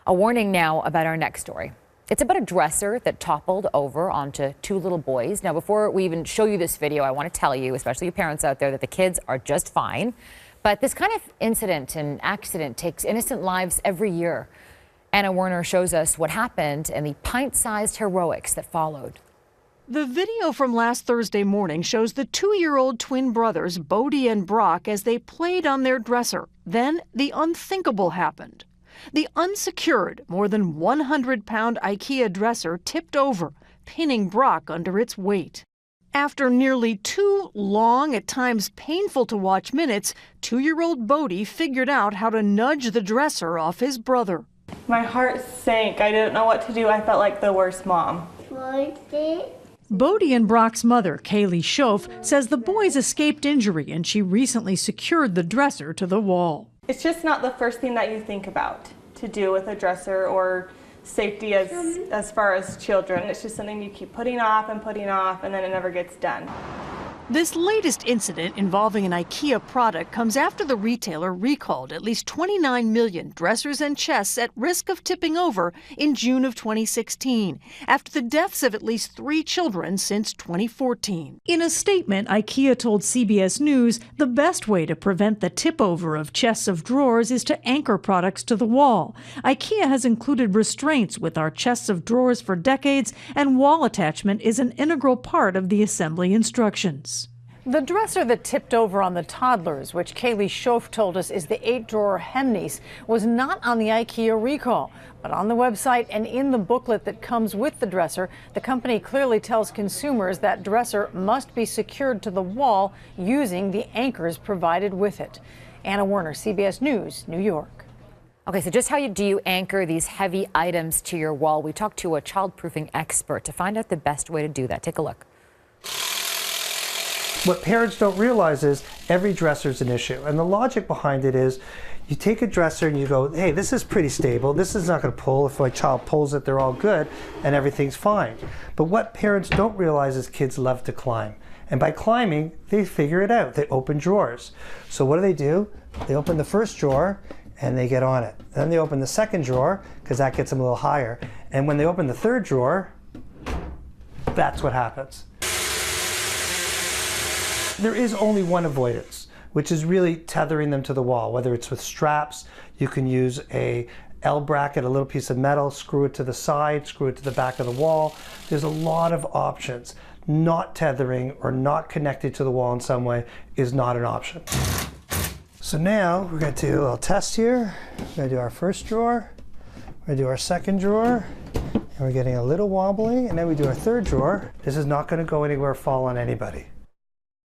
A warning now about our next story. It's about a dresser that toppled over onto two little boys. Now, before we even show you this video, I want to tell you, especially you parents out there, that the kids are just fine. But this kind of incident and accident takes innocent lives every year. Anna Werner shows us what happened and the pint-sized heroics that followed. The video from last Thursday morning shows the 2-year-old twin brothers, Bodie and Brock, as they played on their dresser. Then the unthinkable happened. The unsecured, more than 100-pound Ikea dresser tipped over, pinning Brock under its weight. After nearly 2 long, at times painful to watch minutes, 2-year-old Bodie figured out how to nudge the dresser off his brother. My heart sank. I didn't know what to do. I felt like the worst mom. Bodie and Brock's mother, Kaylee Schoaf, says the boys escaped injury and she recently secured the dresser to the wall. It's just not the first thing that you think about to do with a dresser or safety as far as children. It's just something you keep putting off, and then it never gets done. This latest incident involving an Ikea product comes after the retailer recalled at least 29 million dressers and chests at risk of tipping over in June of 2016, after the deaths of at least 3 children since 2014. In a statement, Ikea told CBS News the best way to prevent the tip-over of chests of drawers is to anchor products to the wall. Ikea has included restraints with our chests of drawers for decades, and wall attachment is an integral part of the assembly instructions. The dresser that tipped over on the toddlers, which Kaylee Schoaf told us is the 8-drawer Hemnies, was not on the Ikea recall. But on the website and in the booklet that comes with the dresser, the company clearly tells consumers that dresser must be secured to the wall using the anchors provided with it. Anna Werner, CBS News, New York. Okay, so just how do you anchor these heavy items to your wall? We talked to a child-proofing expert to find out the best way to do that. Take a look. What parents don't realize is every dresser is an issue. And the logic behind it is you take a dresser and you go, hey, this is pretty stable. This is not going to pull. If my child pulls it, they're all good and everything's fine. But what parents don't realize is kids love to climb. And by climbing, they figure it out. They open drawers. So what do? They open the first drawer and they get on it. Then they open the second drawer because that gets them a little higher. And when they open the third drawer, that's what happens. There is only one avoidance, which is really tethering them to the wall, whether it's with straps. You can use a L bracket, a little piece of metal, screw it to the side, screw it to the back of the wall. There's a lot of options. Not tethering or not connected to the wall in some way is not an option. So now we're going to do a little test here. We're going to do our first drawer. We're going to do our second drawer. And we're getting a little wobbly. And then we do our third drawer. This is not going to go anywhere or fall on anybody.